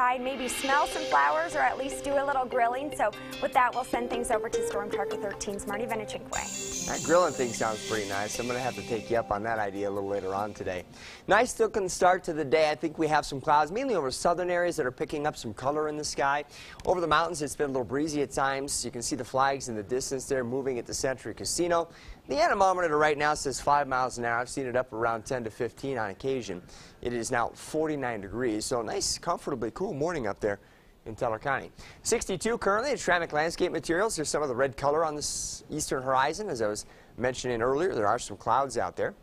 outside, maybe smell some flowers or at least do a little grilling. So with that, we'll send things over to StormTracker 13's Marty. That grilling thing sounds pretty nice. I'm going to have to take you up on that idea a little later on today. Nice looking start to the day. I think we have some clouds, mainly over southern areas that are picking up some color in the sky. Over the mountains, it's been a little breezy at times. You can see the flags in the distance there moving at the Century Casino. The anemometer right now says 5 miles an hour. I've seen it up around 10 to 15 on occasion. It is now 49 degrees, so a nice, comfortably cool morning up there in Teller County. 62 currently at Ceramic Landscape Materials. There's some of the red color on this eastern horizon. As I was mentioning earlier, there are some clouds out there.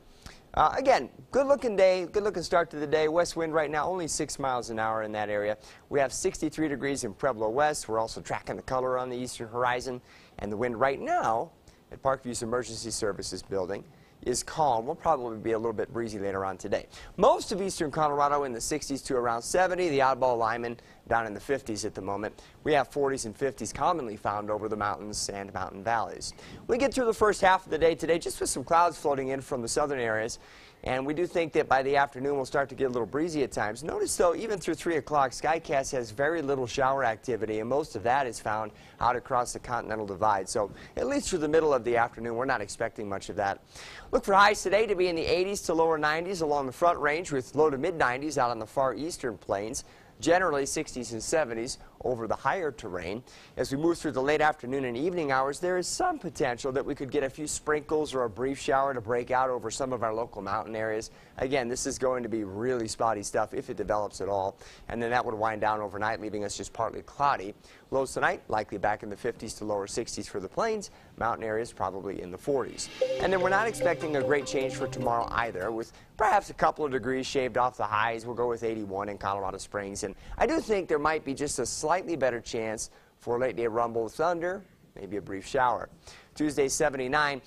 Again, good looking day, good looking start to the day. West wind right now only 6 miles an hour in that area. We have 63 degrees in Pueblo West. We're also tracking the color on the eastern horizon. And the wind right now at Parkview's Emergency Services building is calm. Will probably be a little bit breezy later on today. Most of eastern Colorado in the 60s to around 70. The oddball lineman down in the 50s at the moment. We have 40s and 50s commonly found over the mountains and mountain valleys. We get through the first half of the day today just with some clouds floating in from the southern areas. And we do think that by the afternoon we'll start to get a little breezy at times. Notice though, even through 3 o'clock, Skycast has very little shower activity, and most of that is found out across the Continental Divide. So at least through the middle of the afternoon, we're not expecting much of that. Look for highs today to be in the 80s to lower 90s along the Front Range, with low to mid 90s out on the far eastern plains. Generally 60s and 70s over the higher terrain. As we move through the late afternoon and evening hours, there is some potential that we could get a few sprinkles or a brief shower to break out over some of our local mountain areas. Again, this is going to be really spotty stuff if it develops at all, and then that would wind down overnight, leaving us just partly cloudy. Lows tonight likely back in the 50s to lower 60s for the plains. Mountain areas probably in the 40s. And then we're not expecting a great change for tomorrow either, with perhaps a couple of degrees shaved off the highs. We'll go with 81 in Colorado Springs, and I do think there might be just a slightly better chance for a late day rumble of thunder, maybe a brief shower. Tuesday 79.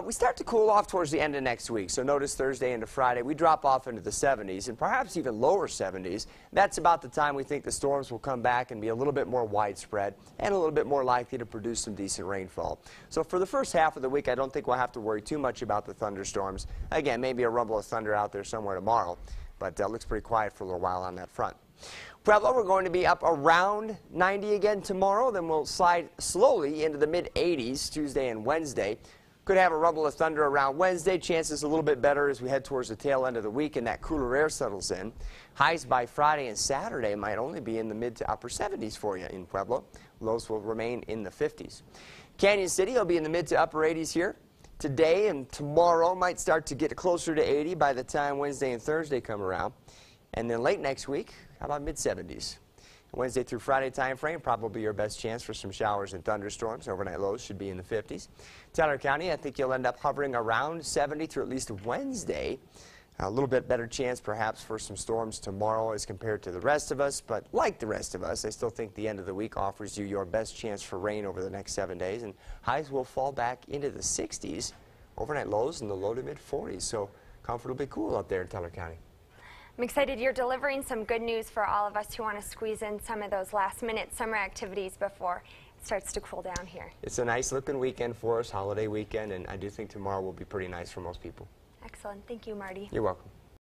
We start to cool off towards the end of next week, so notice Thursday into Friday we drop off into the 70s and perhaps even lower 70s. That's about the time we think the storms will come back and be a little bit more widespread and a little bit more likely to produce some decent rainfall. So for the first half of the week, I don't think we'll have to worry too much about the thunderstorms. Again, maybe a rumble of thunder out there somewhere tomorrow, but looks pretty quiet for a little while on that front. Pueblo, we're going to be up around 90 again tomorrow. Then we'll slide slowly into the mid-80s Tuesday and Wednesday. Could have a rumble of thunder around Wednesday. Chances a little bit better as we head towards the tail end of the week and that cooler air settles in. Highs by Friday and Saturday might only be in the mid to upper 70s for you in Pueblo. Lows will remain in the 50s. Canyon City will be in the mid to upper 80s here. Today and tomorrow might start to get closer to 80 by the time Wednesday and Thursday come around. And then late next week, how about mid-70s? Wednesday through Friday time frame, probably your best chance for some showers and thunderstorms. Overnight lows should be in the 50s. Teller County, I think you'll end up hovering around 70 through at least Wednesday. A little bit better chance perhaps for some storms tomorrow as compared to the rest of us, but like the rest of us, I still think the end of the week offers you your best chance for rain over the next 7 days, and highs will fall back into the 60s. Overnight lows in the low to mid 40s, so comfortably cool up there in Teller County. I'm excited you're delivering some good news for all of us who want to squeeze in some of those last-minute summer activities before it starts to cool down here. It's a nice-looking weekend for us, holiday weekend, and I do think tomorrow will be pretty nice for most people. Excellent. Thank you, Marty. You're welcome.